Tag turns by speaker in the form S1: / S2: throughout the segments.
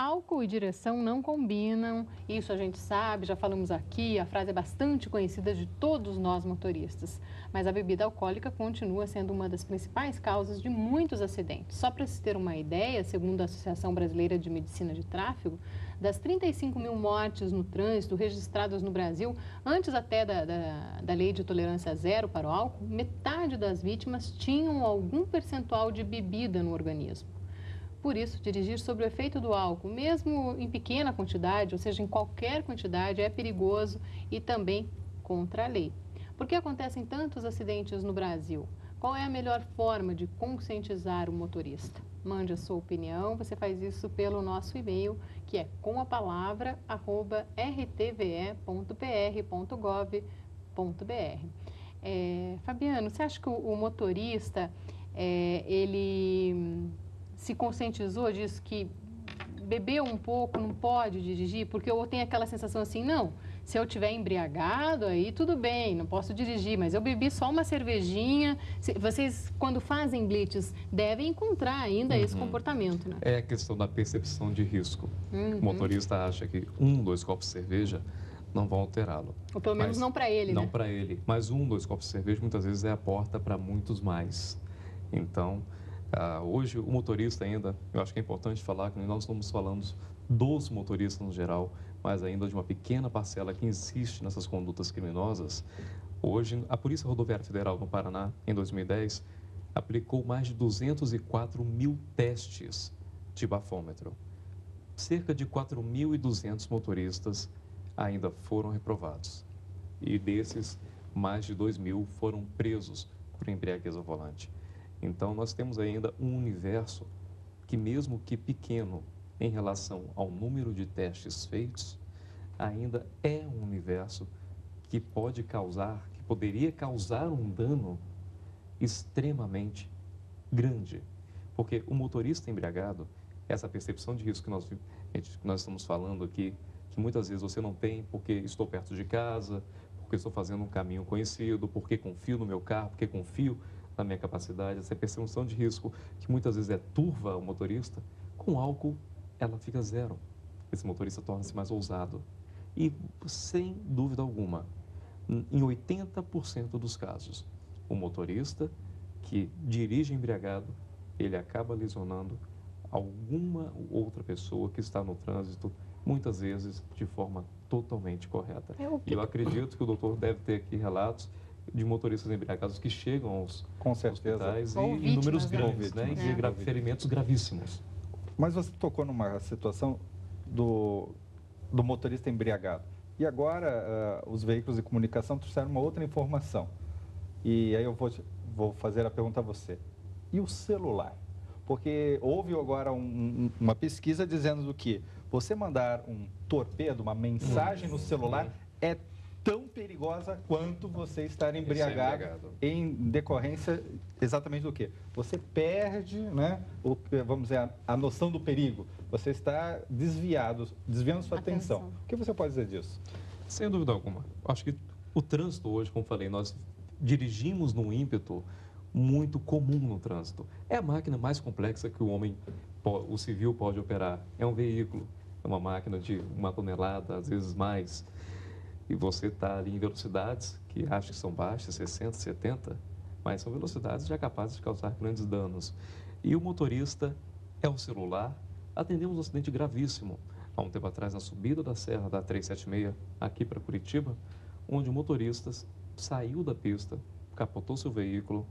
S1: Álcool e direção não combinam, isso a gente sabe, já falamos aqui, a frase é bastante conhecida de todos nós motoristas. Mas a bebida alcoólica continua sendo uma das principais causas de muitos acidentes. Só para se ter uma ideia, segundo a Associação Brasileira de Medicina de Tráfego, das 35 mil mortes no trânsito registradas no Brasil, antes até da lei de tolerância zero para o álcool, metade das vítimas tinham algum percentual de bebida no organismo. Por isso, dirigir sob o efeito do álcool, mesmo em pequena quantidade, ou seja, em qualquer quantidade, é perigoso e também contra a lei. Por que acontecem tantos acidentes no Brasil? Qual é a melhor forma de conscientizar o motorista? Mande a sua opinião, você faz isso pelo nosso e-mail, que é comapalavra@rtve.pr.gov.br. Fabiano, você acha que o motorista, ele se conscientizou disso, que bebeu um pouco não pode dirigir? Porque eu tenho aquela sensação assim, não, se eu estiver embriagado, aí tudo bem, não posso dirigir, mas eu bebi só uma cervejinha. Vocês, quando fazem blitz, devem encontrar ainda esse comportamento, né?
S2: É a questão da percepção de risco. O motorista acha que 2 copos de cerveja não vão alterá-lo.
S1: Ou pelo menos não para ele,
S2: não
S1: né?
S2: para ele. Mas 2 copos de cerveja muitas vezes é a porta para muitos mais. Então, hoje o motorista ainda, eu acho que é importante falar que nós estamos falando dos motoristas no geral, mas ainda de uma pequena parcela que insiste nessas condutas criminosas. Hoje, a Polícia Rodoviária Federal no Paraná, em 2010, aplicou mais de 204 mil testes de bafômetro. Cerca de 4.200 motoristas ainda foram reprovados. E desses, mais de 2.000 foram presos por embriaguez ao volante. Então, nós temos ainda um universo que, mesmo que pequeno em relação ao número de testes feitos, ainda é um universo que pode causar, que poderia causar um dano extremamente grande. Porque o motorista embriagado, essa percepção de risco que nós estamos falando aqui, que muitas vezes você não tem porque estou perto de casa, porque estou fazendo um caminho conhecido, porque confio no meu carro, porque confio na minha capacidade, essa percepção de risco que muitas vezes é turva ao motorista, com álcool ela fica zero. Esse motorista torna-se mais ousado. E, sem dúvida alguma, em 80% dos casos, o motorista que dirige embriagado, ele acaba lesionando alguma outra pessoa que está no trânsito, muitas vezes de forma totalmente correta. E eu acredito que o doutor deve ter aqui relatos de motoristas embriagados que chegam aos hospitais em números grandes, né? E ferimentos gravíssimos.
S3: Mas você tocou numa situação do motorista embriagado. E agora os veículos de comunicação trouxeram uma outra informação. E aí eu vou fazer a pergunta a você. E o celular? Porque houve agora uma pesquisa dizendo do que você mandar um torpedo, uma mensagem no celular, é tão perigosa quanto você estar embriagado em decorrência exatamente do quê? Você perde, né, vamos dizer, a noção do perigo. Você está desviando sua atenção. O que você pode dizer disso?
S2: Sem dúvida alguma. Acho que o trânsito hoje, como falei, nós dirigimos num ímpeto muito comum no trânsito. É a máquina mais complexa que o civil pode operar. É um veículo, é uma máquina de 1 tonelada, às vezes mais. E você está ali em velocidades que acho que são baixas, 60, 70, mas são velocidades já capazes de causar grandes danos. E o motorista é o celular. Atendemos um acidente gravíssimo há um tempo atrás na subida da serra da 376, aqui para Curitiba, onde o motorista saiu da pista, capotou seu veículo,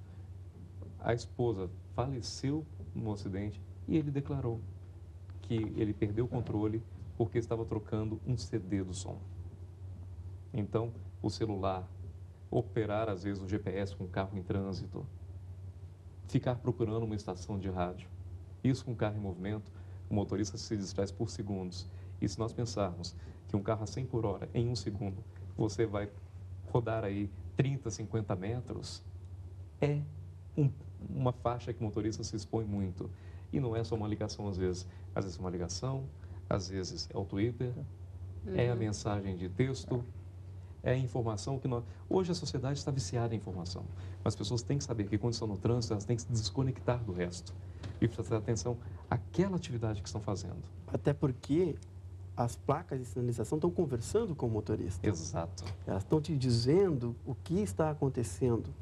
S2: a esposa faleceu no acidente e ele declarou que ele perdeu o controle porque estava trocando um CD do som. Então, o celular, operar às vezes o GPS com o carro em trânsito, ficar procurando uma estação de rádio, isso com o carro em movimento, o motorista se distrai por segundos. E se nós pensarmos que um carro a 100 por hora, em 1 segundo, você vai rodar aí 30, 50 metros, é uma faixa que o motorista se expõe muito. E não é só uma ligação às vezes é uma ligação, às vezes é o Twitter, é a mensagem de texto, é a informação que nós... Hoje a sociedade está viciada em informação, mas as pessoas têm que saber que quando estão no trânsito, elas têm que se desconectar do resto e prestar atenção aquela atividade que estão fazendo.
S4: Até porque as placas de sinalização estão conversando com o motorista.
S2: Exato.
S4: Elas estão te dizendo o que está acontecendo.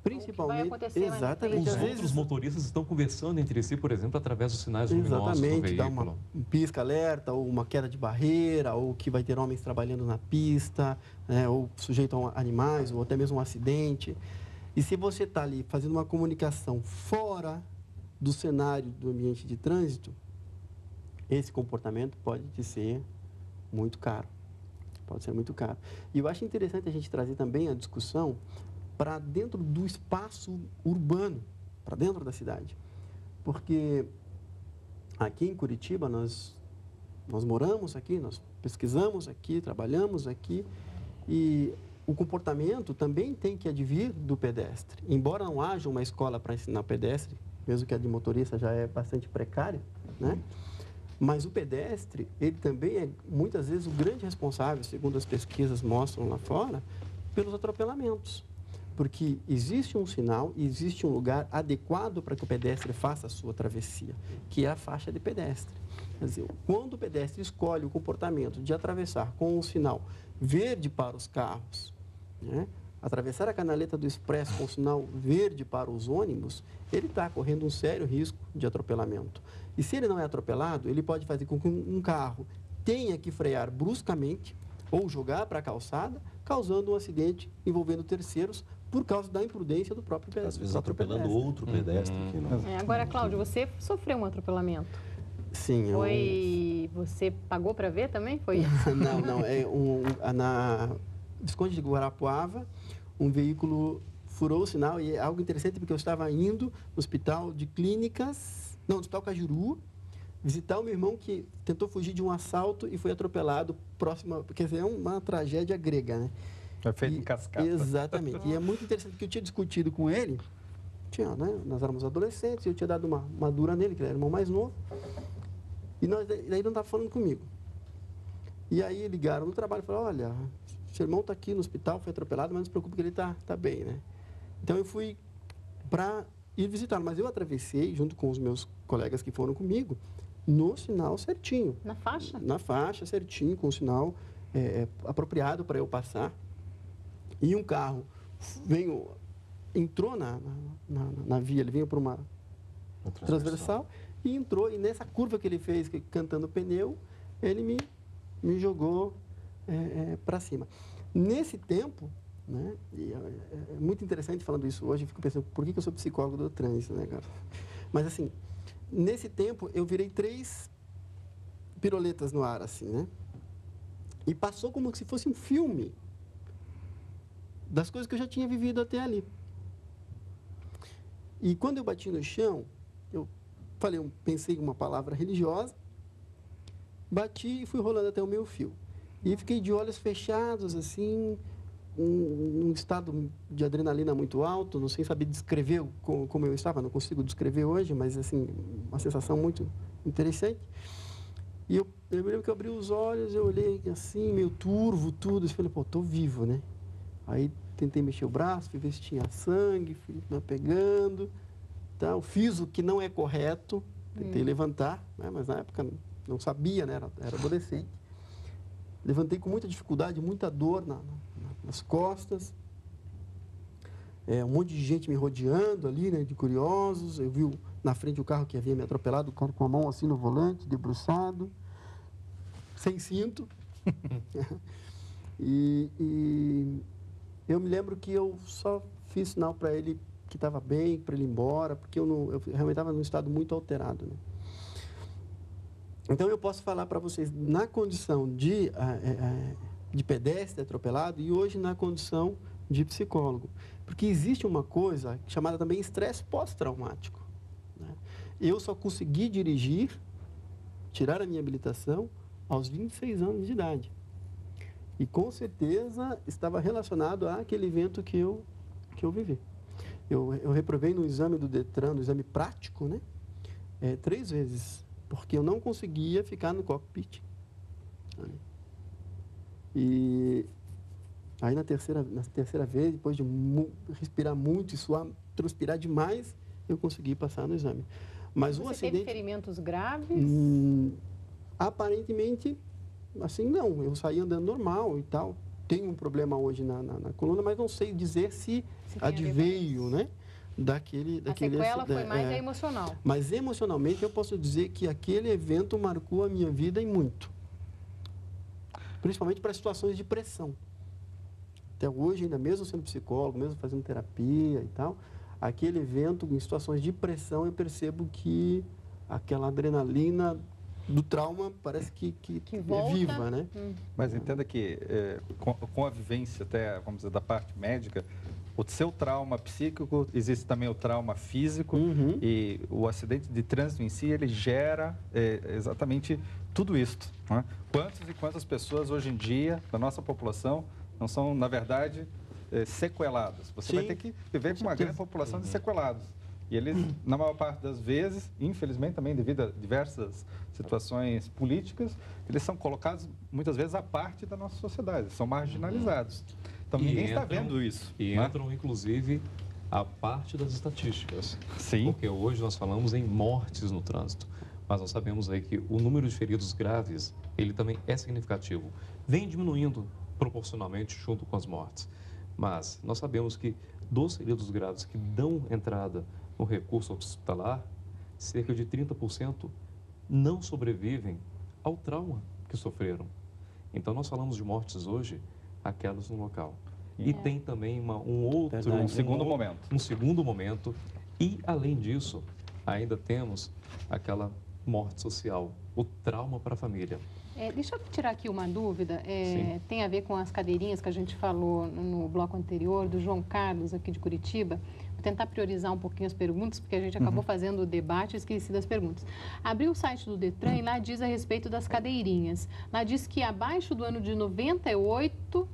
S4: Principalmente,
S1: vai acontecer mais na
S4: exatamente,
S1: frente,
S2: Os
S4: às
S1: né?
S2: outros
S4: vezes,
S2: motoristas estão conversando entre si, por exemplo, através dos sinais luminosos do
S4: exatamente, dá
S2: veículo.
S4: um pisca-alerta, ou uma queda de barreira, ou que vai ter homens trabalhando na pista, né, ou sujeito a animais, ou até mesmo um acidente. E se você está ali fazendo uma comunicação fora do cenário do ambiente de trânsito, esse comportamento pode te ser muito caro. Pode ser muito caro. E eu acho interessante a gente trazer também a discussão para dentro do espaço urbano, para dentro da cidade. Porque aqui em Curitiba, nós moramos aqui, nós pesquisamos aqui, trabalhamos aqui, e o comportamento também tem que advir do pedestre. Embora não haja uma escola para ensinar pedestre, mesmo que a de motorista já é bastante precária, né? Mas o pedestre, ele também é, muitas vezes, o grande responsável, segundo as pesquisas mostram lá fora, pelos atropelamentos. Porque existe um sinal e existe um lugar adequado para que o pedestre faça a sua travessia, que é a faixa de pedestre. Quer dizer, quando o pedestre escolhe o comportamento de atravessar com um sinal verde para os carros, né, atravessar a canaleta do expresso com o sinal verde para os ônibus, ele está correndo um sério risco de atropelamento. E se ele não é atropelado, ele pode fazer com que um carro tenha que frear bruscamente ou jogar para a calçada, causando um acidente envolvendo terceiros por causa da imprudência do próprio pedestre.
S5: Às vezes atropelando outro pedestre. Que não...
S1: Agora, Cláudio, você sofreu um atropelamento.
S4: Sim.
S1: Você pagou para ver também? Foi isso?
S4: Não. Na Visconde de Guarapuava, um veículo furou o sinal, e é algo interessante porque eu estava indo no Hospital de Clínicas, no Hospital Cajuru, visitar o meu irmão que tentou fugir de um assalto e foi atropelado próximo, quer dizer, é uma tragédia grega, né?
S3: É feito em cascata.
S4: Exatamente. E é muito interessante porque eu tinha discutido com ele, né, nós éramos adolescentes, e eu tinha dado uma dura nele, que ele era o irmão mais novo, e daí ele não estava falando comigo. E aí ligaram no trabalho e falaram, olha, seu irmão está aqui no hospital, foi atropelado, mas não se preocupe que ele está bem, né? Então eu fui para ir visitá-lo, mas eu atravessei, junto com os meus colegas que foram comigo, no sinal certinho.
S1: Na faixa?
S4: Na faixa, certinho, com o sinal apropriado para eu passar. E um carro entrou na via, ele veio por uma transversal e entrou, e nessa curva que ele fez, cantando pneu, ele me jogou para cima. Nesse tempo, né, e é muito interessante falando isso hoje, eu fico pensando, por que eu sou psicólogo do trânsito, né, cara? Mas assim, nesse tempo eu virei 3 piroletas no ar, assim, né? E passou como se fosse um filme das coisas que eu já tinha vivido até ali. E quando eu bati no chão, eu pensei em uma palavra religiosa, bati e fui rolando até o meu fio. E fiquei de olhos fechados, assim, um estado de adrenalina muito alto, não sei saber descrever como eu estava, não consigo descrever hoje, mas, assim, uma sensação muito interessante. E eu me lembro que eu abri os olhos, eu olhei assim, meio turvo, tudo, e falei, pô, tô vivo, né? Aí tentei mexer o braço, fui ver se tinha sangue, fui pegando, tal. Fiz o que não é correto, tentei levantar, né? Mas na época não sabia, né? Era adolescente. Levantei com muita dificuldade, muita dor nas costas. Um monte de gente me rodeando ali, né? De curiosos. Eu vi na frente o carro que havia me atropelado, o cara com a mão assim no volante, debruçado, sem cinto. E eu me lembro que eu só fiz sinal para ele que estava bem, para ele ir embora, porque eu realmente estava num estado muito alterado, né? Então, eu posso falar para vocês na condição de pedestre atropelado e hoje na condição de psicólogo. Porque existe uma coisa chamada também estresse pós-traumático, né? Eu só consegui dirigir, tirar a minha habilitação, aos 26 anos de idade. E, com certeza, estava relacionado àquele evento que eu vivi. Eu reprovei no exame do Detran, no exame prático, né? 3 vezes, porque eu não conseguia ficar no cockpit. E aí, na terceira vez, depois de respirar muito e suar, transpirar demais, eu consegui passar no exame. Mas
S1: Você
S4: o
S1: teve
S4: acidente...
S1: ferimentos graves?
S4: Aparentemente, assim, não. Eu saí andando normal e tal. Tenho um problema hoje na coluna, mas não sei dizer se
S1: tem a ver com
S4: adveio, né? Daquele
S1: A sequela foi mais a emocional.
S4: Mas emocionalmente eu posso dizer que aquele evento marcou a minha vida e muito. Principalmente para situações de pressão. Até hoje, ainda mesmo sendo psicólogo, mesmo fazendo terapia e tal, aquele evento, em situações de pressão, eu percebo que aquela adrenalina do trauma parece que
S1: volta.
S4: é viva, né?
S3: Mas entenda que com a vivência até, vamos dizer, da parte médica, o seu trauma psíquico, existe também o trauma físico e o acidente de trânsito em si, ele gera exatamente tudo isso. Né? Quantas e quantas pessoas hoje em dia, da nossa população, não são, na verdade, sequeladas? Você vai ter que viver com uma grande população de sequelados. E eles, na maior parte das vezes, infelizmente também devido a diversas situações políticas, eles são colocados muitas vezes à parte da nossa sociedade, são marginalizados. Então ninguém está vendo isso.
S2: E
S3: né?
S2: entram, inclusive, a parte das estatísticas.
S3: Sim.
S2: Porque hoje nós falamos em mortes no trânsito, mas nós sabemos aí que o número de feridos graves, ele também é significativo. Vem diminuindo proporcionalmente junto com as mortes. Mas nós sabemos que dos feridos graves que dão entrada no recurso hospitalar, cerca de 30% não sobrevivem ao trauma que sofreram. Então, nós falamos de mortes hoje, aquelas no local. E tem também um segundo momento. E, além disso, ainda temos aquela morte social, o trauma para a família.
S1: Deixa eu tirar aqui uma dúvida. Tem a ver com as cadeirinhas que a gente falou no bloco anterior, do João Carlos, aqui de Curitiba. Vou tentar priorizar um pouquinho as perguntas, porque a gente acabou fazendo o debate e esqueci das perguntas. Abri o site do Detran e lá diz a respeito das cadeirinhas. Lá diz que abaixo do ano de 98...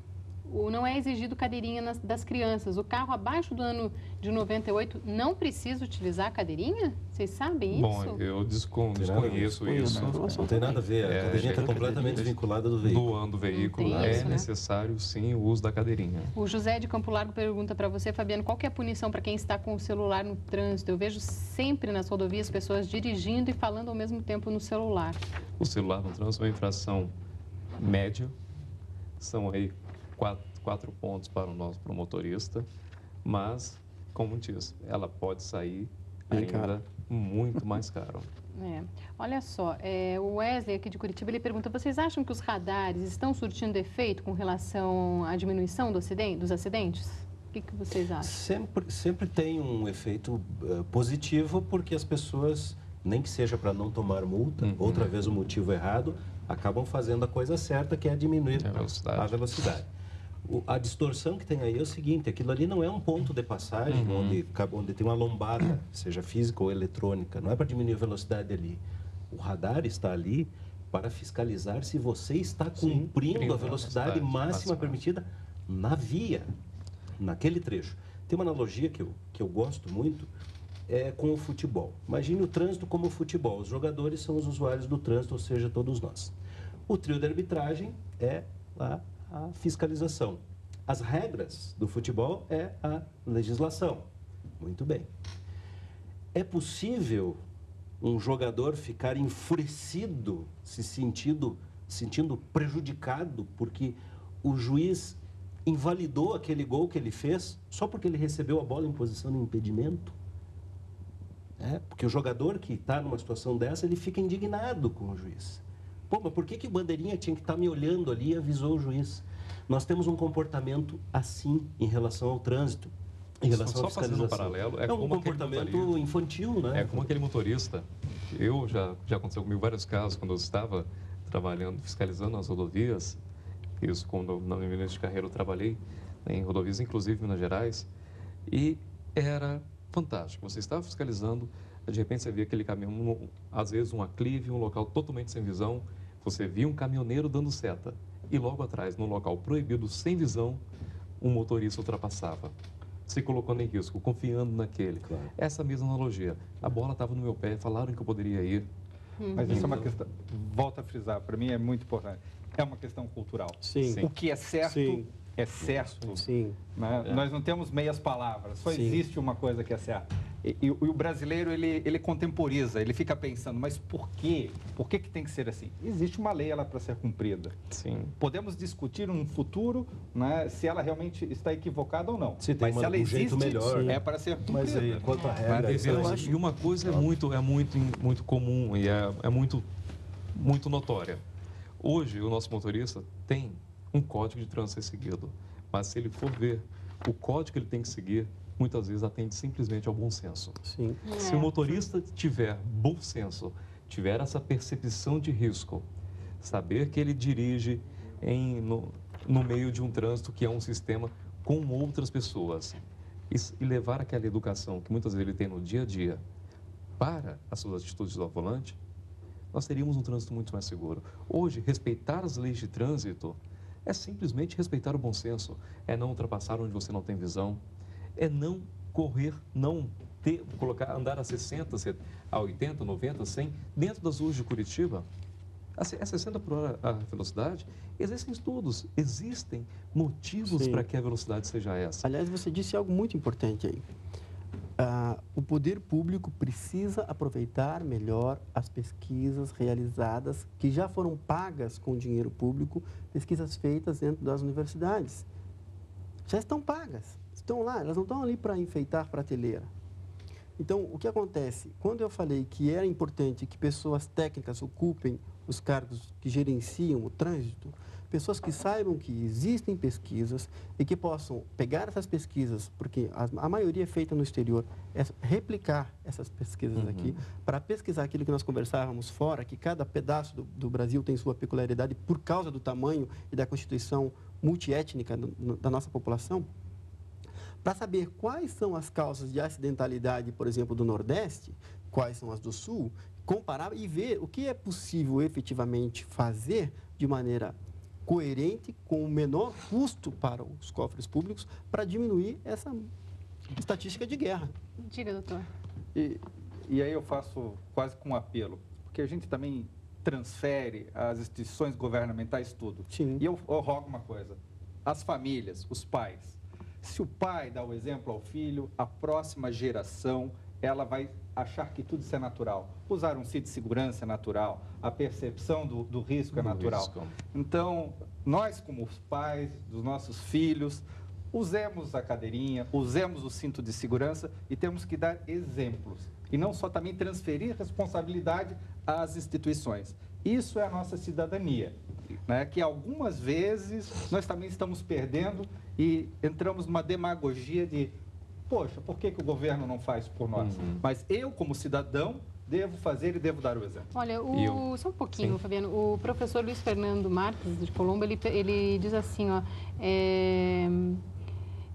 S1: não é exigido cadeirinha das crianças. O carro abaixo do ano de 98 não precisa utilizar a cadeirinha? Vocês sabem isso?
S2: Bom, eu desconheço isso.
S5: Não tem nada a ver. A cadeirinha está completamente vinculada do veículo.
S2: Do ano do veículo.
S1: Isso, né?
S2: Necessário, sim, o uso da cadeirinha.
S1: O José de Campo Largo pergunta para você, Fabiano, qual que é a punição para quem está com o celular no trânsito? Eu vejo sempre nas rodovias pessoas dirigindo e falando ao mesmo tempo no celular.
S2: O celular no trânsito é uma infração média. São aí 4 pontos para o motorista, mas, como diz, ela pode sair ainda muito mais caro.
S1: Olha só, o Wesley aqui de Curitiba, ele pergunta, vocês acham que os radares estão surtindo efeito com relação à diminuição dos acidentes? O que vocês acham?
S5: Sempre tem um efeito positivo, porque as pessoas, nem que seja para não tomar multa, outra vez o motivo errado, acabam fazendo a coisa certa, que é diminuir a velocidade. A distorção que tem aí é o seguinte, aquilo ali não é um ponto de passagem onde tem uma lombada, seja física ou eletrônica, não é para diminuir a velocidade ali. O radar está ali para fiscalizar se você está cumprindo a velocidade máxima permitida na via, naquele trecho. Tem uma analogia que eu gosto muito, com o futebol. Imagine o trânsito como o futebol. Os jogadores são os usuários do trânsito, ou seja, todos nós. O trio de arbitragem é a fiscalização. As regras do futebol é a legislação. Muito bem. É possível um jogador ficar enfurecido, se sentindo prejudicado porque o juiz invalidou aquele gol que ele fez só porque ele recebeu a bola em posição de impedimento? Porque o jogador que está numa situação dessa, ele fica indignado com o juiz. Pô, mas por que o bandeirinha tinha que estar me olhando ali e avisou o juiz? Nós temos um comportamento assim em relação ao trânsito, em relação à fiscalização.
S2: Só fazendo um paralelo,
S5: é um comportamento infantil, né?
S2: É como aquele motorista. Já aconteceu comigo vários casos, quando eu estava trabalhando, fiscalizando as rodovias. Isso quando na minha início de carreira eu trabalhei em rodovias, inclusive em Minas Gerais. E era fantástico. Você estava fiscalizando, de repente você via aquele caminhão, às vezes um aclive, um local totalmente sem visão. Você via um caminhoneiro dando seta e logo atrás, num local proibido, sem visão, um motorista ultrapassava, se colocando em risco, confiando naquele.
S5: Claro.
S2: Essa mesma analogia. A bola estava no meu pé, falaram que eu poderia ir.
S3: Mas isso é uma questão, volto a frisar, para mim é muito importante, é uma questão cultural.
S4: Sim.
S3: O que é certo é certo.
S4: Sim.
S3: Né? Nós não temos meias palavras, só existe uma coisa que é certa. E o brasileiro, ele contemporiza, ele fica pensando, mas por quê? Por que tem que ser assim? Existe uma lei para ser cumprida.
S2: Sim.
S3: Podemos discutir no futuro, né, se ela realmente está equivocada ou não.
S5: Se tem
S3: mas se ela existe,
S5: jeito melhor,
S3: é para ser cumprida.
S5: Mas aí, quanto à regra...
S2: E uma coisa é muito comum e é muito notória. Hoje, o nosso motorista tem um código de trânsito a ser seguido, mas se ele for ver o código que ele tem que seguir, muitas vezes atende simplesmente ao bom senso.
S4: Sim.
S2: Se o motorista tiver bom senso, tiver essa percepção de risco, saber que ele dirige no meio de um trânsito que é um sistema com outras pessoas e levar aquela educação que muitas vezes ele tem no dia a dia para as suas atitudes ao volante, nós teríamos um trânsito muito mais seguro. Hoje, respeitar as leis de trânsito é simplesmente respeitar o bom senso, é não ultrapassar onde você não tem visão, é não correr, andar a 60, a 80, 90, 100, dentro das ruas de Curitiba, a 60 por hora a velocidade. Existem estudos, existem motivos para que a velocidade seja essa.
S4: Aliás, você disse algo muito importante aí. O poder público precisa aproveitar melhor as pesquisas realizadas, que já foram pagas com dinheiro público, pesquisas feitas dentro das universidades. Já estão pagas, estão lá, elas não estão ali para enfeitar prateleira. Então, o que acontece? Quando eu falei que era importante que pessoas técnicas ocupem os cargos que gerenciam o trânsito, pessoas que saibam que existem pesquisas e que possam pegar essas pesquisas, porque a maioria é feita no exterior, é replicar essas pesquisas aqui, para pesquisar aquilo que nós conversávamos fora, que cada pedaço do Brasil tem sua peculiaridade por causa do tamanho e da constituição multiétnica da nossa população, para saber quais são as causas de acidentalidade, por exemplo, do Nordeste, quais são as do Sul, comparar e ver o que é possível efetivamente fazer de maneira coerente, com o menor custo para os cofres públicos, para diminuir essa estatística de guerra.
S1: Diga, doutor.
S3: E aí eu faço quase com um apelo, porque a gente também transfere às instituições governamentais tudo.
S4: Sim.
S3: E eu rogo uma coisa, as famílias, os pais, se o pai dá o exemplo ao filho, a próxima geração, ela vai achar que tudo isso é natural. Usar um cinto de segurança é natural, a percepção do risco é natural. Então, nós como os pais dos nossos filhos, usemos a cadeirinha, usemos o cinto de segurança e temos que dar exemplos. E não só também transferir responsabilidade às instituições. Isso é a nossa cidadania, né? Que algumas vezes nós também estamos perdendo e entramos numa demagogia de, poxa, por que o governo não faz por nós? Mas eu, como cidadão, devo fazer e devo dar o exemplo.
S1: Olha, só um pouquinho, Fabiano. O professor Luiz Fernando Marques, de Colombo, ele diz assim, ó,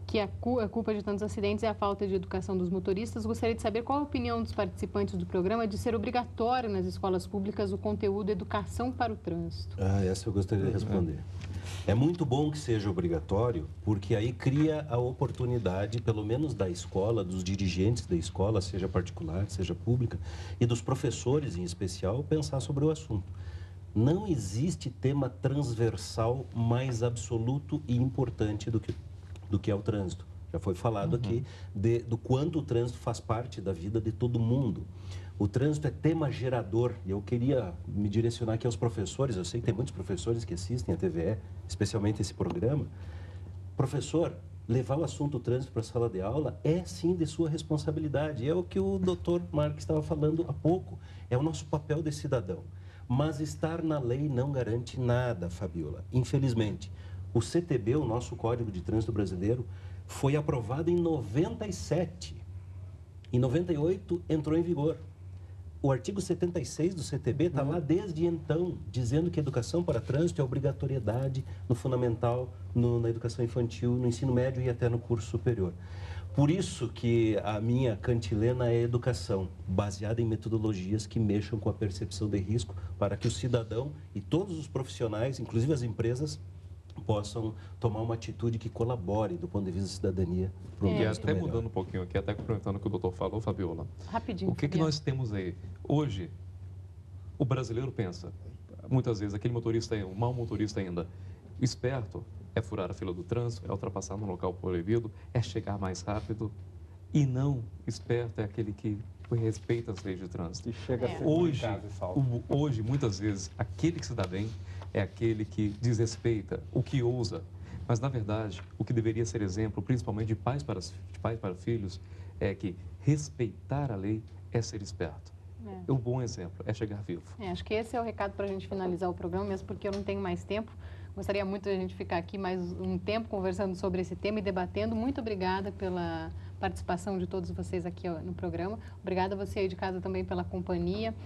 S1: que a culpa de tantos acidentes é a falta de educação dos motoristas. Gostaria de saber qual a opinião dos participantes do programa de ser obrigatório nas escolas públicas o conteúdo Educação para o Trânsito.
S5: Essa eu gostaria de responder. É muito bom que seja obrigatório, porque aí cria a oportunidade, pelo menos da escola, dos dirigentes da escola, seja particular, seja pública, e dos professores em especial, pensar sobre o assunto. Não existe tema transversal mais absoluto e importante do que é o trânsito. Já foi falado aqui do quanto o trânsito faz parte da vida de todo mundo. O trânsito é tema gerador, e eu queria me direcionar aqui aos professores. Eu sei que tem muitos professores que assistem a TVE, especialmente esse programa. Professor, levar o assunto trânsito para a sala de aula é sim de sua responsabilidade. É o que o doutor Marques estava falando há pouco. É o nosso papel de cidadão. Mas estar na lei não garante nada, Fabiola. Infelizmente, o CTB, o nosso Código de Trânsito Brasileiro, foi aprovado em 97. Em 98 entrou em vigor. O artigo 76 do CTB está lá desde então, dizendo que a educação para trânsito é obrigatoriedade no fundamental, na educação infantil, no ensino médio e até no curso superior. Por isso que a minha cantilena é educação, baseada em metodologias que mexam com a percepção de risco, para que o cidadão e todos os profissionais, inclusive as empresas, possam tomar uma atitude que colabore do ponto de vista da cidadania.
S2: E até mudando um pouquinho aqui, até complementando o que o doutor falou, Fabiola.
S1: Rapidinho.
S2: O que nós temos aí? Hoje, o brasileiro pensa, muitas vezes, aquele motorista, o mau motorista ainda, o esperto é furar a fila do trânsito, é ultrapassar no local proibido, é chegar mais rápido, E não esperto é aquele que respeita as leis de trânsito.
S3: E chega a ser
S2: Hoje, muitas vezes, aquele que se dá bem é aquele que desrespeita, o que ousa. Mas, na verdade, o que deveria ser exemplo, principalmente de pais para filhos, é que respeitar a lei é ser esperto. O bom exemplo é chegar vivo.
S1: Acho que esse é o recado para a gente finalizar o programa, mesmo porque eu não tenho mais tempo. Gostaria muito de a gente ficar aqui mais um tempo conversando sobre esse tema e debatendo. Muito obrigada pela participação de todos vocês aqui no programa. Obrigada a você aí de casa também pela companhia.